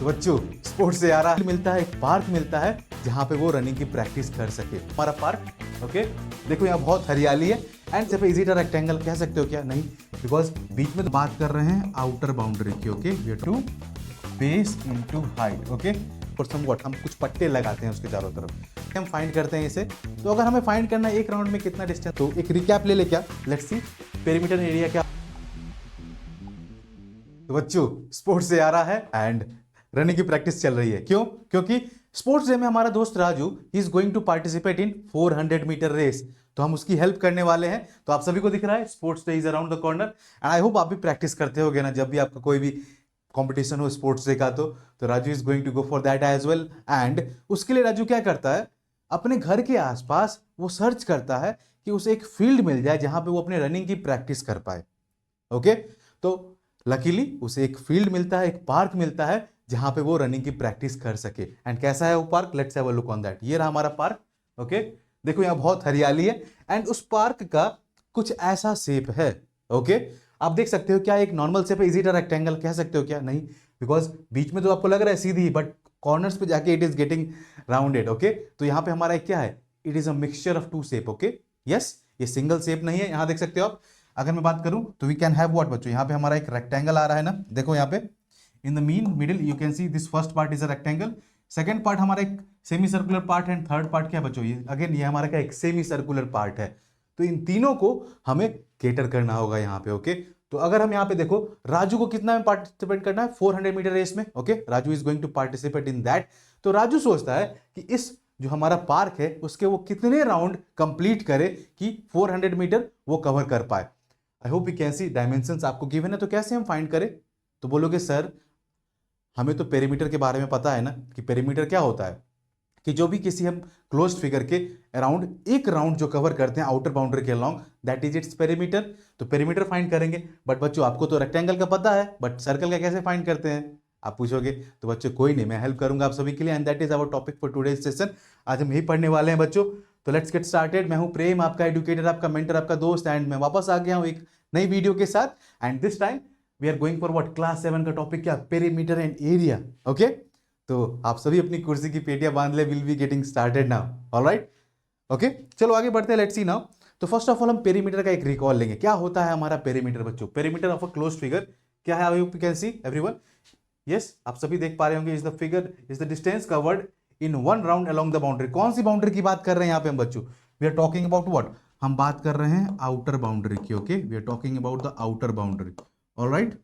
तो बच्चों स्पोर्ट्स से यार मिलता है, एक पार्क मिलता है जहाँ पे वो रनिंग की प्रैक्टिस कर सके। हमारा पार्क ओके, देखो यहाँ बहुत हरियाली है एंड सिर्फ इज इट अ रेक्टेंगल कह सकते हो क्या? नहीं, बिकॉज बीच में तो बात कर रहे हैं आउटर बाउंड्री की। Okay, we are to base into height. Okay, और समवॉट हम कुछ पट्टे लगाते हैं उसके चारों तरफ, हम फाइंड करते हैं इसे। तो अगर हमें फाइंड करना है एक राउंड में कितना डिस्टेंस, तो एक रिकैप ले क्या, लेट्स सी पेरीमीटर एरिया क्या। तो बच्चों स्पोर्ट्स से आ रहा है एंड रनिंग की प्रैक्टिस चल रही है। क्यों? क्योंकि स्पोर्ट्स डे में हमारा दोस्त Raju is going to participate in 400 metre race, तो हम उसकी हेल्प करने वाले हैं। तो आप सभी को दिख रहा है sports day is around the corner and I hope आप भी प्रैक्टिस करते होगे ना, जब भी आपका कोई भी कंपटीशन हो स्पोर्ट्स डे का। तो Raju is going to go for that as well. And उसके लिए राजू क्या करता है, अपने घर के आसपास वो सर्च करता है कि उसे एक फील्ड मिल जाए जहां पे वो अपने रनिंग की प्रैक्टिस कर पाए। ओके, तो लकीली उसे एक फील्ड मिलता है, एक पार्क मिलता है जहां पे वो रनिंग की प्रैक्टिस कर सके। एंड कैसा है वो park, let's have a look on that. ये रहा हमारा पार्क। ओके, देखो यहाँ बहुत हरियाली है एंड उस पार्क का कुछ ऐसा शेप है। ओके, आप देख सकते हो क्या एक नॉर्मल शेप है, इज इट अ रेक्टेंगल कह सकते हो क्या? नहीं, बिकॉज बीच में तो आपको लग रहा है सीधी, बट कॉर्नर्स पे जाके it is getting rounded. Okay, तो यहाँ पे हमारा क्या है, it is a mixture of two shape. Okay, yes, ये सिंगल शेप नहीं है। यहां देख सकते हो आप, अगर मैं बात करूं तो वी कैन हैव व्हाट बच्चों, यहाँ पे हमारा एक रेक्टेंगल आ रहा है ना, देखो यहाँ पे in the mean middle you can see this first part is a rectangle, second part हमारा एक सेमी सर्कुलर पार्ट है, थर्ड पार्ट क्या बच्चों, ये अगेन ये हमारा क्या एक सेमी सर्कुलर पार्ट है। तो इन तीनों को हमें केटर करना होगा यहाँ पे। ओके, तो अगर हम यहाँ पे देखो राजू को कितना में पार्टिसिपेट करना है, 400 मीटर रेस में। Okay, Raju is going to participate in that. तो राजू सोचता है कि इस जो हमारा पार्क है उसके वो कितने राउंड कंप्लीट करे कि 400 मीटर वो कवर कर पाए। आई hope you can C dimensions आपको गिवन है, तो कैसे हम फाइंड करें? तो बोलोगे सर हमें तो पेरीमीटर के बारे में पता है ना, कि पेरीमीटर क्या होता है, कि जो भी किसी हम क्लोज्ड फिगर के अराउंड एक राउंड जो कवर करते हैं आउटर बाउंड्री के along, that is its perimeter. तो पेरीमीटर फाइंड करेंगे। बट बच्चों आपको तो रेक्टेंगल का पता है, बट सर्कल का कैसे फाइंड करते हैं आप पूछोगे। तो बच्चों कोई नहीं, मैं हेल्प करूंगा आप सभी के लिए and that is our topic for today's session. आज हम यही पढ़ने वाले हैं बच्चों। तो लेट्स गेट स्टार्टेड। मैं हूं प्रेम, आपका एडुकेटर, आपका मेंटर, आपका दोस्त, एंड मैं वापस आ गया हूं एक नई वीडियो के साथ। And this time we are going for what, class 7 का टॉपिक क्या, पेरीमीटर एंड एरिया। ओके, तो आप सभी अपनी कुर्सी की पेटियां बांध ले, will be getting started now. Alright, okay, चलो आगे बढ़ते हैं, लेट्स सी नाउ। तो फर्स्ट ऑफ ऑल हम पेरीमीटर का एक रिकॉल लेंगे। क्या होता है हमारा पेरीमीटर बच्चों? Perimeter of a closed figure क्या है? I hope you can see everyone, yes, आप सभी देख पा रहे होंगे। Is the figure, is the distance covered in one round along the boundary. कौन सी बाउंड्री की बात कर रहे हैं यहाँ पे हम बच्चों? We are talking about what, हम बात कर रहे हैं आउटर बाउंड्री की। Okay, we are talking about the outer boundary alright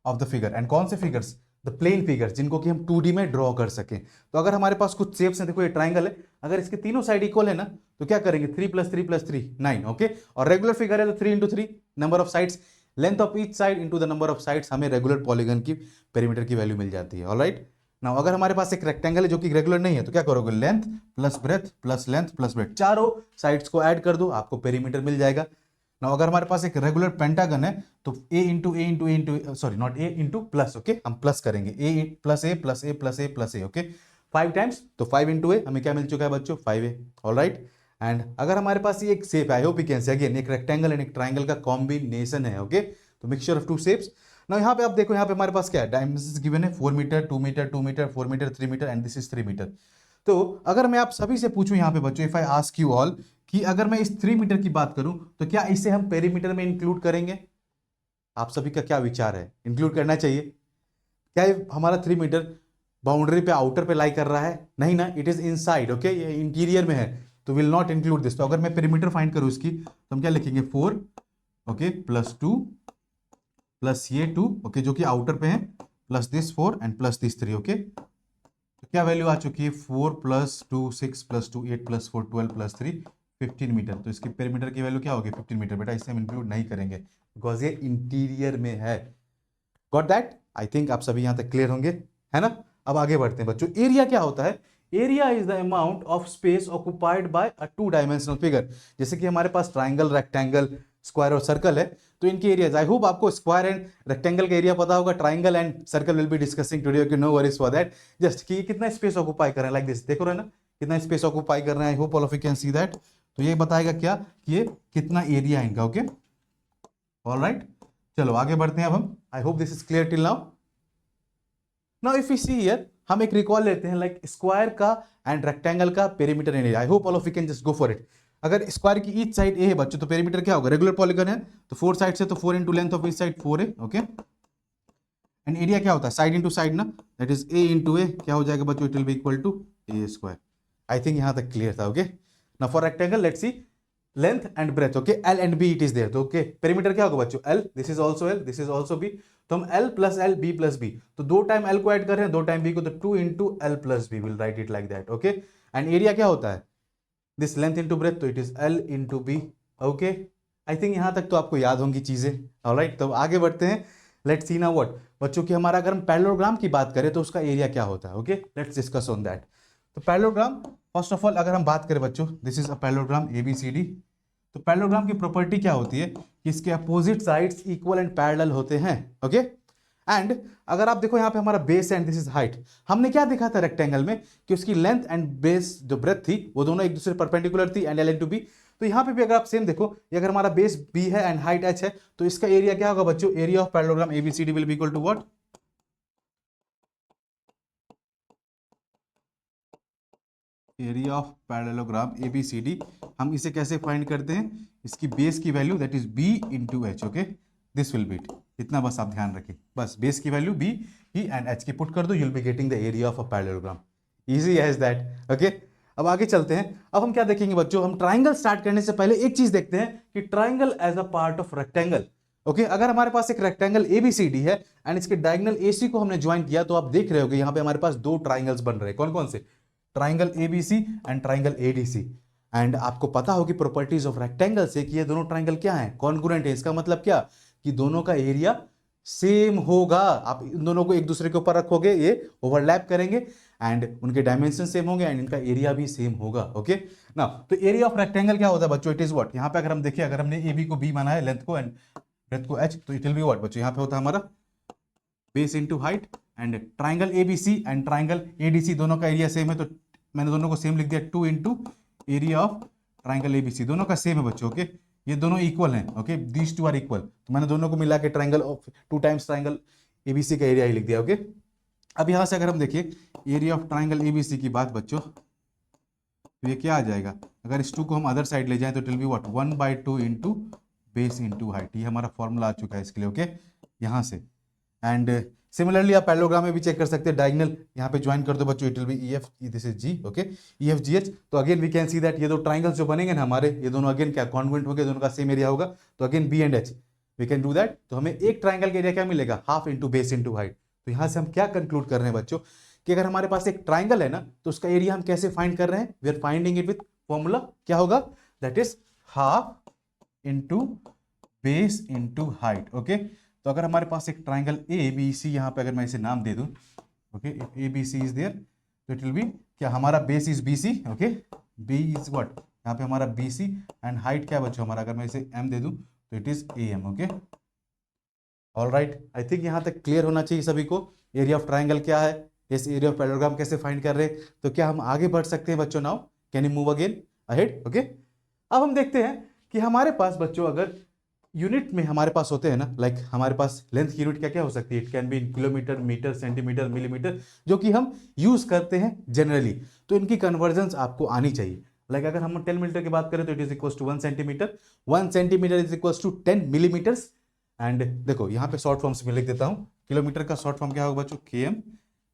of the figure. And कौन से फिगर्स? द प्लेन फिगर्स, जिनको कि हम 2D में ड्रॉ कर सकें। तो अगर हमारे पास कुछ शेप्स हैं, देखो ये ट्राइंगल है, अगर इसके तीनों साइड इक्वल है ना, तो क्या करेंगे, 3 + 3 + 3 9। ओके, और रेगुलर फिगर है तो 3 × 3 number of sides, length of each side into the number of sides, हमें रेगुलर पॉलीगन की पेरीमीटर की वैल्यू मिल जाती है। ऑलराइट, नाउ अगर हमारे पास एक रेक्टेंगल है जो कि रेगुलर नहीं है, तो क्या करोगे, length plus breadth plus length plus breadth, चारों साइड्स को ऐड कर दो, आपको पेरीमीटर मिल जाएगा। नाउ अगर हमारे पास एक रेगुलर पेंटागन है, तो a into A into A into, sorry not a into plus, okay, हम प्लस करेंगे, a plus A plus A plus A plus A. Okay, 5 times, तो 5 इंटू ए हमें क्या मिल चुका है बच्चों, 5a। ऑलराइट, एंड अगर हमारे पास ये एक शेप है, I hope you can see, again एक रेक्टेंगल एंड एक ट्राइंगल का कॉम्बिनेशन है। ओके, तो mixture of two shapes. Now यहाँ पे आप देखो, यहाँ पे हमारे पास क्या है, डायमेंशंस गिवन है 4 metre, 2 metre, 2 metre, 4 metre, 3 metre and this is 3 metre. तो अगर मैं आप सभी से पूछूं यहाँ पे बच्चों, if I ask you all कि अगर मैं इस 3 मीटर की बात करूं, तो क्या इसे हम पेरीमीटर में इंक्लूड करेंगे? आप सभी का क्या विचार है, इंक्लूड करना चाहिए क्या? ये हमारा 3 मीटर बाउंड्री पे आउटर पे लाई कर रहा है? नहीं ना, इट इज इनसाइड। ओके, ये इंटीरियर में है, तो विल नॉट इंक्लूड दिस। तो अगर मैं पेरीमीटर फाइंड करूं इसकी, तो हम क्या लिखेंगे, 4 ओके प्लस 2 प्लस ये 2 ओके जो कि आउटर पे है, plus this 4 and plus this 3। Okay, तो क्या वैल्यू आ चुकी है, 4 + 2 6 + 2 8 + 4 12 + 3 15 मीटर। तो इसकी पेरीमीटर की वैल्यू क्या होगी, 15 मीटर। बेटा इसे हम इंक्लूड नहीं करेंगे बिकॉज ये इंटीरियर में है। Got that? आई थिंक आप सभी यहां तक क्लियर होंगे, है ना? अब आगे बढ़ते हैं बच्चों। एरिया क्या होता है? Area is the amount of space occupied by a 2 dimensional figure. जैसे कि हमारे पास ट्राइंगल, रेक्टेंगल, स्क्वायर और सर्कल है, तो इनके एरियाज, आई होप आपको स्क्वायर एंड रेक्टेंगल का एरिया पता होगा, triangle and circle will be discussing today. Okay, no worries for that. Just कि कितना स्पेस ऑक्युपाई कर रहे हैं, लाइक दिस, देखो रहे ना कितना स्पेस ऑक्युपाई कर रहे हैं। I hope all of you can see that. तो ये बताएगा क्या कि ये कितना एरिया है इनका। ओके, ऑलराइट, चलो आगे बढ़ते हैं अब हम। I hope this is clear till now. Now if you see here, हम एक रिकॉल लेते हैं लाइक स्क्वायर का एंड रेक्टेंगल का perimeter and area. I hope all of you can just go for it. अगर स्क्वायर की each side ए है बच्चों, तो पेरीमीटर क्या होगा, रेगुलर पॉलीगन है तो 4 साइड से, तो 4 into length of each side 4 है, ओके। एंड एरिया क्या होता है, साइड इंटू साइड ना, that is a into a, क्या हो जाएगा बच्चों, it will be equal to a square. I think यहां तक क्लियर था, okay. Now for rectangle let's see length and breadth, okay, L and B it is there, तो okay perimeter क्या होगा बच्चों, L, this is also L, this is also B, तो हम L plus L B plus B, तो 2 time L को add कर रहे हैं 2 टाइम बी को, तो 2 into L plus B, will write it like that, okay. And area क्या होता है, दिस लेंथ इंटू ब्रेथ, तो it is L into B, okay. I think यहां तक तो आपको याद होंगी चीजें, ऑलराइट। तो आगे बढ़ते हैं, लेट्स सी नाउ व्हाट बच्चों की, हमारा अगर हम पैरेललोग्राम की बात करें तो उसका एरिया क्या होता है, okay, let's discuss on that. तो पैरेललोग्राम, फर्स्ट ऑफ ऑल अगर हम बात करें बच्चों, this is a parallelogram A B C D. तो पैरेललोग्राम की प्रॉपर्टी क्या होती है कि इसके opposite sides equal and parallel होते हैं, ओके। एंड अगर आप देखो यहाँ पे हमारा base and this is height, हमने क्या देखा था रेक्टेंगल में कि उसकी लेंथ एंड बेस जो ब्रेथ थी वो दोनों एक दूसरे परपेंडिकुलर थी, एंड एल इंटू बी। तो यहाँ पे भी अगर आप सेम देखो, ये अगर हमारा बेस बी है एंड हाइट एच है, तो इसका एरिया क्या होगा बच्चों, area of parallelogram A B C D will be equal to what, area of parallelogram A B C D. हम इसे कैसे फाइंड करते हैं, इसकी बेस की value that is B into H, okay, this will be it. इतना बस आप ध्यान रखें, बस बेस की वैल्यू बी ही एंड एच की पुट कर दो, you will be getting the area of a parallelogram, easy as that, okay. अब आगे चलते हैं, अब हम क्या देखेंगे बच्चों, हम ट्राइंगल स्टार्ट करने से पहले एक चीज देखते हैं कि triangle as a part of rectangle, okay. अगर हमारे पास एक रेक्टेंगल एबीसीडी है एंड इसके डायगोनल एसी को हमने ज्वाइन किया, तो आप देख रहे होगे यहाँ पे हमारे पास 2 ट्राइंगल्स बन रहे हैं, कौन कौन से, triangle ABC and triangle ADC. And आपको पता होगी प्रॉपर्टीज ऑफ रेक्टेंगल से कि ये दोनों ट्राइंगल क्या है, कॉन्ग्रुएंट है। इसका मतलब क्या कि दोनों का एरिया सेम होगा, आप इन दोनों को एक दूसरे के ऊपर रखोगे, ये ओवरलैप करेंगे एंड उनके डायमेंशन सेम होंगे एंड इनका एरिया भी सेम होगा, ओके ना। तो एरिया ऑफ रेक्टेंगल क्या होता है बच्चों, इट इज व्हाट, यहाँ पे अगर हम देखिए, अगर हमने ए बी को बी माना है, लेंथ को एंड ब्रेथ को एच, तो इट विल बी व्हाट बच्चों, यहाँ पे होता है हमारा base into height, and triangle ABC and triangle ADC दोनों का एरिया सेम है, तो मैंने दोनों को सेम लिख दिया, 2 into area of triangle ABC, दोनों का सेम है बच्चों, ओके, ये दोनों इक्वल हैं, okay, these two are equal, तो मैंने दोनों को मिला के triangle of 2 times triangle A B C का एरिया ही लिख दिया, ओके। अब यहां से अगर हम देखिए एरिया ऑफ ट्राइंगल एबीसी की बात बच्चों, तो ये क्या आ जाएगा, अगर इस 2 को हम अदर साइड ले जाएं तो it will be what, 1/2 into base into height, ये हमारा फॉर्मूला आ चुका है इसके लिए, ओके, यहां से। एंड सिमिलरली आप पैरेललोग्राम में भी चेक कर सकते हैं, डायगोनल यहाँ पे ज्वाइन कर दो बच्चों, it will be E F, this is G, okay, E F G H. तो again we can see that ये 2 ट्राइंगल्स जो बनेंगे ना हमारे, ये दोनों अगेन क्या कॉन्ग्रुएंट हो गए, दोनों का सेम एरिया होगा, तो again B and H we can do that. तो हमें एक ट्राइंगल का एरिया क्या मिलेगा, half into base into height. तो यहाँ से हम क्या कंक्लूड कर रहे हैं बच्चों कि अगर हमारे पास एक ट्राइंगल है ना, तो उसका एरिया हम कैसे फाइंड कर रहे हैं, we are finding it with formula, क्या होगा, that is half into base into height, okay. तो अगर हमारे पास एक ट्राइंगल ए बी सी, यहाँ पे अगर मैं इसे नाम दे दूं, okay, A B C is there, तो इट विल बी क्या, हमारा base is B C, okay, B is what, यहाँ पे हमारा बी सी एंड हाइट क्या बच्चों हमारा, अगर मैं इसे एम दे दूं तो it is A M, okay. All right, I think यहाँ तक क्लियर होना चाहिए सभी को, एरिया ऑफ ट्राइंगल क्या है, इस एरिया ऑफ पैरेललोग्राम कैसे फाइंड कर रहे हैं। तो क्या हम आगे बढ़ सकते हैं बच्चों, now can you move again ahead, okay. अब हम देखते हैं कि हमारे पास बच्चों अगर यूनिट में हमारे पास होते हैं ना, लाइक हमारे पास लेंथ की यूनिट क्या क्या हो सकती है, it can be in kilometre, metre, centimetre, millimetre, जो कि हम यूज करते हैं जनरली। तो इनकी कन्वर्जन्स आपको आनी चाहिए। लाइक अगर हम 10 मीटर की बात करें तो it is equal to 1 centimetre, 1 centimetre is equal to 10 millimetres. And देखो यहाँ पे शॉर्ट फॉर्म्स में लिख देता हूँ, किलोमीटर का शॉर्ट फॉर्म क्या होगा बच्चों, के एम,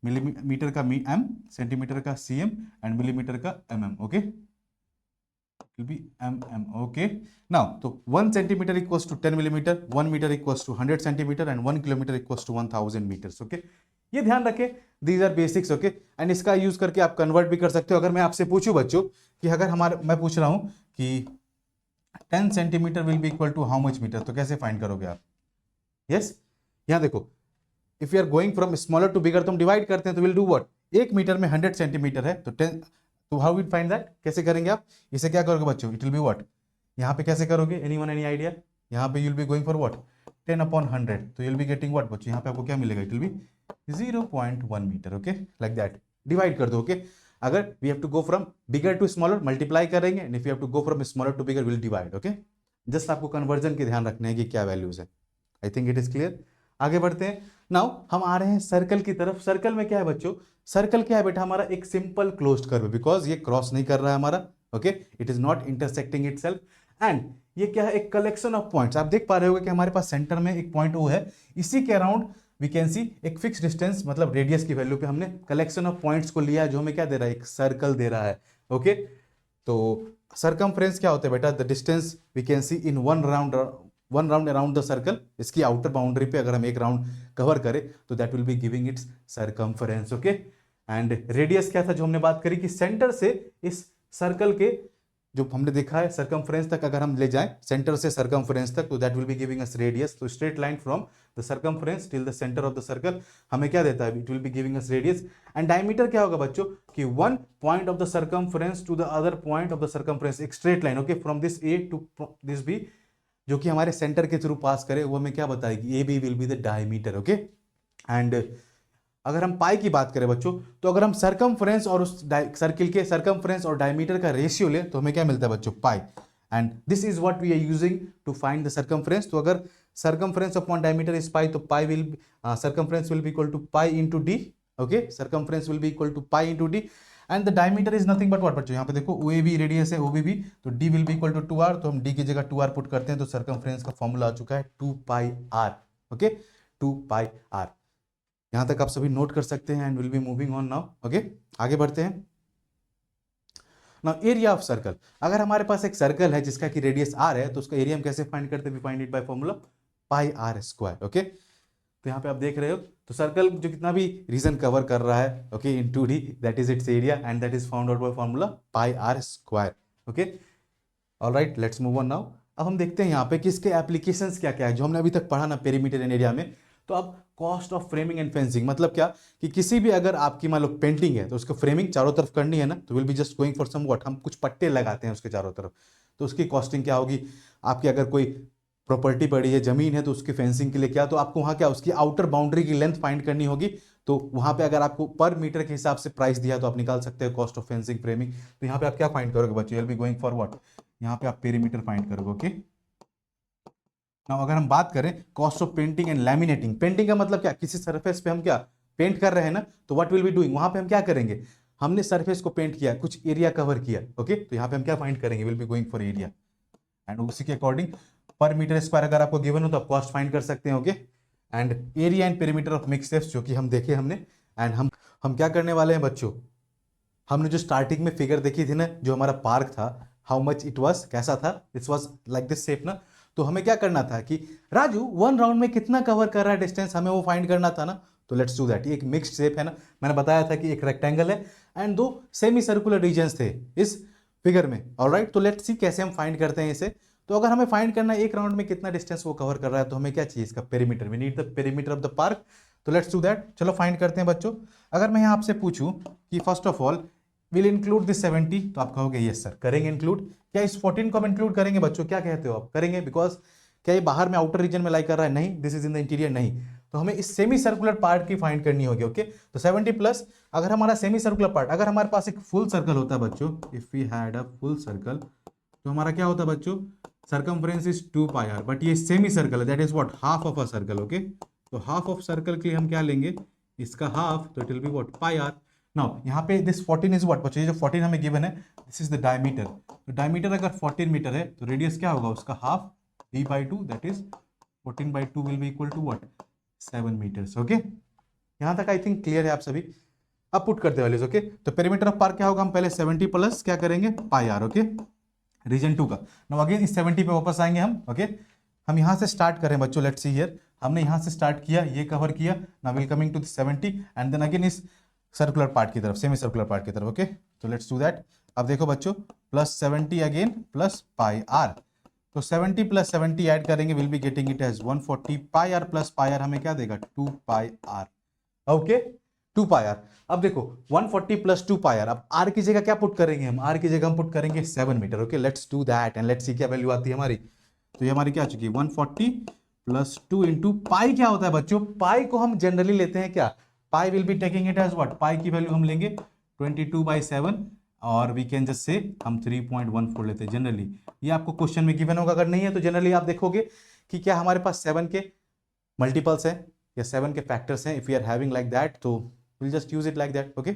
मिलीमीटर का एम, सेंटीमीटर का सी एम एंड मिलीमीटर का M M, okay, will be mm, okay. Now तो 1 centimeter equals to 10 millimeter, 1 meter equals to 100 centimeter and 1 kilometer equals to 1000 meters, okay. ये ध्यान रखें, these are basics, okay. And इसका use करके आप convert भी कर सकते हो। अगर मैं आपसे पूछूं बच्चों कि अगर हमारे, मैं पूछ रहा हूं कि 10 centimetre will be equal to how much metre, तो कैसे फाइंड करोगे आप, यस, यहाँ देखो, if you are going from smaller to bigger, तो हम डिवाइड करते हैं, तो विल डू व्हाट, 1 मीटर में 100 सेंटीमीटर है, तो 10, तो हाउ विल फाइंड दैट, कैसे करेंगे आप, इसे क्या करोगे बच्चों, इट विल बी व्हाट, यहाँ पे कैसे करोगे, एनीवन एनी आइडिया, यहाँ पे you will be going for what, 10/100, तो you will be getting what बच्चों, यहाँ पे आपको क्या मिलेगा, it will be 0.1 metre, okay, like that, divide कर दो, ओके। अगर we have to go from bigger to smaller multiply करेंगे, and if you have to go from smaller to bigger will divide, okay. Just आपको conversion के ध्यान रखने हैं कि क्या वैल्यूज है। I think it is clear, आगे बढ़ते हैं। नाउ हम आ रहे हैं सर्कल की तरफ। सर्कल में क्या है बच्चों, सर्कल क्या है बेटा, हमारा एक सिंपल क्लोज्ड कर्व, बिकॉज ये क्रॉस नहीं कर रहा है हमारा, okay, it is not intersecting itself. And ये क्या है, एक कलेक्शन ऑफ पॉइंट्स। आप देख पा रहे होगे कि हमारे पास सेंटर में एक पॉइंट ओ है, इसी के अराउंड वी कैन सी एक फिक्स डिस्टेंस, मतलब रेडियस की वैल्यू पे हमने कलेक्शन ऑफ पॉइंट्स को लिया है, जो हमें क्या दे रहा है, एक सर्कल दे रहा है, ओके। तो सरकमफ्रेंस क्या होता है बेटा, the distance we can see in one round around the circle. इसकी आउटर बाउंड्री पे अगर हम एक राउंड कवर करें तो that will be giving its circumference, okay. And radius क्या था जो हमने बात करी कि सेंटर से इस सर्कल के जो हमने देखा है सरकमफ्रेंस तक अगर हम ले जाएं, सेंटर से सरकमफ्रेंस तक, तो that will be giving us radius. तो straight line from the circumference till the centre of the circle हमें क्या देता है, it will be giving us radius. And diameter क्या होगा बच्चों कि one point of the circumference to the other point of the circumference, एक straight line, okay, from this A to this B, जो कि हमारे सेंटर के थ्रू पास करे, वो हमें क्या बताएगी, A B will be the diameter, okay. And अगर हम पाई की बात करें बच्चों, तो अगर हम सरकमफ्रेंस और उस सर्किल के सरकमफ्रेंस और डायमीटर का रेशियो ले तो हमें क्या मिलता है बच्चों, pi. And this is what we are using to find the circumference. तो अगर circumference upon diameter is pi, तो pi will circumference will be equal to pi into D, okay, circumference will be equal to pi into D. And the diameter is nothing but what बच्चों, यहाँ पे देखो ओ A B radius है, ओ B भी, तो D will be equal to 2r, तो हम D की जगह 2r पुट करते हैं, तो सरकमफ्रेंस का फॉर्मूला आ चुका है 2 pi r, okay, 2 pi r। यहां तक आप सभी नोट कर सकते हैं। And will be moving on now, okay, आगे बढ़ते हैं। नाउ एरिया ऑफ सर्कल, अगर हमारे पास एक सर्कल है जिसका कि रेडियस r है, तो उसका एरिया हम कैसे फाइंड करते हैं, we find it by formula pi r square, okay. तो यहाँ पे आप देख रहे हो, तो सर्कल जो कितना भी रीजन कवर कर रहा है, okay, in 2D, that is it's area and that is found out by formula pi r square, okay. Alright, let's move on now. अब हम देखते हैं यहाँ पे कि इसके एप्लीकेशंस क्या क्या है, जो हमने अभी तक पढ़ा ना पेरीमीटर एंड एरिया में। तो अब cost of framing and fencing, मतलब क्या कि किसी भी अगर आपकी मान लो पेंटिंग है, तो उसको फ्रेमिंग चारों तरफ करनी है ना, तो will be just going for somewhat, हम कुछ पट्टे लगाते हैं उसके चारों तरफ, तो उसकी कॉस्टिंग क्या होगी। आपकी अगर कोई प्रॉपर्टी पड़ी है, जमीन है, तो उसकी फेंसिंग के लिए क्या, तो आपको वहाँ क्या उसकी आउटर बाउंड्री की लेंथ फाइंड करनी होगी। तो वहाँ पे अगर आपको पर मीटर के हिसाब से प्राइस दिया तो आप निकाल सकते हैं कॉस्ट ऑफ फेंसिंग फ्रेमिंग। तो यहाँ पे आप क्या फाइंड करोगे बच्चों, will be going for what, यहाँ पे आप पेरीमीटर फाइंड करोगे, ओके। नाउ अगर हम बात करें cost of painting and laminating, painting का मतलब क्या, किसी सरफेस पे हम क्या पेंट कर रहे हैं ना, तो व्हाट विल बी डूइंग, वहां पे हम क्या करेंगे, हमने सरफेस को पेंट किया, कुछ एरिया कवर किया, ओके, तो यहाँ पे हम क्या फाइंड करेंगे, will be going for area. And उसी के अकॉर्डिंग पर मीटर स्क्वायर अगर आपको गिवन हो तो आप कॉस्ट फाइंड कर सकते हैं, okay. And area and perimeter of mix shapes, जो कि हम देखे हमने। एंड हम क्या करने वाले हैं बच्चों, हमने जो स्टार्टिंग में फिगर देखी थी ना, जो हमारा पार्क था, हाउ मच इट वाज, कैसा था, it was like this shape ना। तो हमें क्या करना था कि राजू वन राउंड में कितना कवर कर रहा है डिस्टेंस, हमें वो फाइंड करना था ना। तो लेट्स डू दैट। ये एक मिक्स्ड शेप है ना, मैंने बताया था कि एक रेक्टेंगल है एंड दो सेमी सर्कुलर रीजन्स थे इस फिगर में, ऑलराइट। तो लेट्स सी कैसे हम फाइंड करते हैं इसे। तो अगर हमें फाइंड करना है एक राउंड में कितना डिस्टेंस वो कवर कर रहा है, तो हमें क्या चाहिए, इसका perimeter, we need the perimeter of the park. तो लेट्स डू दैट, चलो फाइंड करते हैं बच्चों। अगर मैं यहाँ आपसे पूछूं कि first of all will include this 70, तो आप कहोगे यस सर करेंगे इंक्लूड। क्या इस 14 को हम इंक्लूड करेंगे बच्चों, क्या कहते हो आप, करेंगे, बिकॉज क्या ये बाहर में आउटर रीजन में लाई कर रहा है, नहीं, this is in the interior, नहीं। तो हमें इस सेमी सर्कुलर पार्ट की फाइंड करनी होगी, ओके। तो 70 प्लस अगर हमारा सेमी सर्कुलर पार्ट, अगर हमारे पास एक फुल सर्कल होता है बच्चों, if we had a full circle, तो हमारा क्या होता है बच्चों, circumference is 2 pi r, but ये सेमी सर्कल है, that is what, half of a circle, okay. तो हाफ ऑफ सर्कल के लिए हम क्या लेंगे, इसका हाफ, तो it will be what, pi r। Now यहाँ पे दिस 14 इज व्हाट बच्चों, ये जो 14 हमें गिवन है, दिस इज द डायमीटर। तो डायमीटर अगर 14 मीटर है, तो रेडियस क्या होगा उसका, half d by 2, that is 14 by 2 will be equal to what, 7 metres, okay. यहाँ तक आई थिंक क्लियर है आप सभी। अब पुट करते वैल्यूज, ओके। तो पेरीमीटर ऑफ पार्क क्या होगा, हम पहले 70 प्लस क्या करेंगे, पाई r, ओके, रीजन 2 का। नाउ अगेन इस 70 पे वापस आएंगे हम, ओके। हम यहाँ से स्टार्ट करें बच्चों, लेट्स सी हियर, हमने यहाँ से स्टार्ट किया, ये कवर किया, now will coming to 70 and then again इस सर्कुलर पार्ट की तरफ, सेमी सर्कुलर पार्ट की तरफ, ओके। तो लेट्स डू दैट। अब देखो बच्चों, plus 70 again plus pi r, तो 70 प्लस 70 ऐड करेंगे, will be getting it as 140 pi r plus pi r हमें क्या देगा, 2 pi r, okay, 2 pi r। अब देखो 140 प्लस 2 पाई r, अब r की जगह क्या पुट करेंगे हम, r की जगह हम पुट करेंगे 7 metre, okay. Let's do that and let's see क्या वैल्यू आती है हमारी। तो ये हमारी क्या आ चुकी है, 140 प्लस 2 इंटू पाई, क्या होता है बच्चों, पाई को हम जनरली लेते हैं क्या, pi will be taking it as what, pi की वैल्यू हम लेंगे 22/7 और वी कैन जस्ट से हम 3.14 लेते हैं जनरली। ये आपको क्वेश्चन में गिवन होगा, अगर नहीं है तो जनरली आप देखोगे कि क्या हमारे पास 7 के मल्टीपल्स है, या 7 के फैक्टर्स हैं, if you are having like that तो will just use it like that, okay.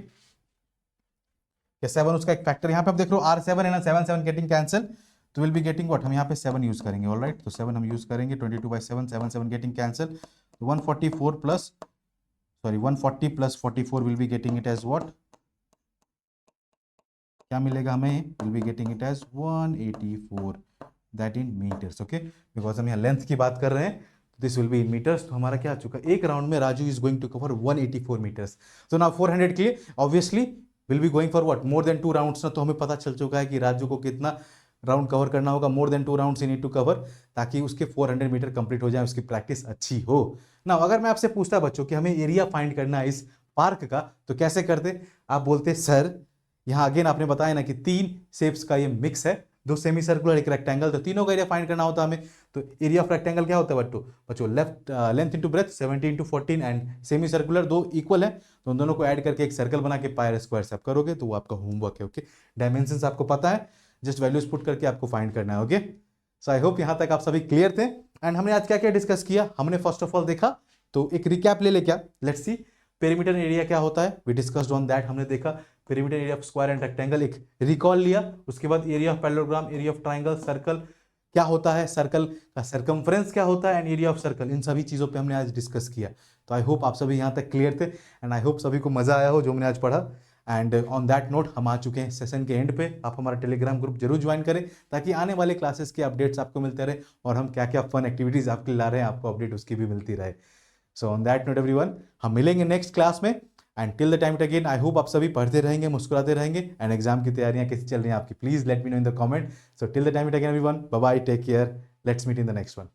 या 7 उसका एक फैक्टर, यहाँ पे आप देख रहे हो R7 है ना, 7 7 गेटिंग कैंसिल, तो विल बी गेटिंग व्हाट, हम यहाँ पे 7 यूज करेंगे, ऑलराइट। तो 7 हम यूज करेंगे, 22/7, 7 7 getting cancel, 144 plus, sorry 140 plus 44 will be getting it as what, क्या मिलेगा हमें, will be getting it as 184, that in metres, okay. Because हम यहाँ लेंथ की बात कर रहे हैं, this will be in metres. तो हमारा क्या आ चुका, एक राउंड में Raju is going to cover 184 metres. तो ना 400 के लिए obviously will be going for what, more than 2 rounds ना। तो हमें पता चल चुका है कि राजू को कितना राउंड कवर करना होगा, more than 2 rounds he need to cover, ताकि उसके 400 मीटर कंप्लीट हो जाए, उसकी प्रैक्टिस अच्छी हो ना। अगर मैं आपसे पूछता बच्चों कि हमें एरिया फाइंड करना है इस पार्क का, तो कैसे करते, आप बोलते सर, यहाँ अगेन आपने बताया ना कि 3 शेप्स का ये मिक्स है, 2 सेमी सर्कुलर, 1 रेक्टेंगल, तो तीनों का एरिया फाइंड करना होता है हमें। तो एरिया ऑफ रेक्टेंगल क्या होता है बच्चों, left length into breath 70 into 14, and semi circular 2 equal है, तो उन दोनों को ऐड करके एक सर्कल बना के पायर स्क्वायर से आप करोगे, तो वो आपका होमवर्क है, ओके। डायमेंशंस आपको पता है, जस्ट वैल्यूज पुट करके आपको फाइंड करना है, ओके। सो आई होप यहाँ तक आप सभी क्लियर थे। एंड हमने आज क्या क्या डिस्कस किया, हमने फर्स्ट ऑफ ऑल देखा, तो एक रिकैप ले क्या, लेट्स सी पेरीमीटर एरिया क्या होता है, वी डिस्कस्ड ऑन दैट। हमने देखा perimeter area of square and rectangle, एक रिकॉल लिया। उसके बाद area of parallelogram, area of triangle, circle क्या होता है, सर्कल का सर्कमफ्रेंस क्या होता है, एंड एरिया ऑफ सर्कल, इन सभी चीज़ों पे हमने आज डिस्कस किया। तो आई होप आप सभी यहाँ तक क्लियर थे, एंड आई होप सभी को मजा आया हो जो हमने आज पढ़ा। एंड ऑन दैट नोट हम आ चुके हैं सेशन के एंड पे। आप हमारा टेलीग्राम ग्रुप जरूर ज्वाइन करें, ताकि आने वाले क्लासेस के अपडेट्स आपको मिलते रहे, और हम क्या क्या फन एक्टिविटीज आपके लिए ला रहे हैं, आपको अपडेट उसकी भी मिलती रहे। So on that note everyone, हम मिलेंगे नेक्स्ट क्लास में, and till the time again I hope आप सभी पढ़ते रहेंगे, मुस्कुराते रहेंगे, एंड एग्जाम की तैयारियां कैसी चल रही हैं आपकी, please let me know in the comment. So till the time again everyone, bye bye, take care, let's meet in the next one.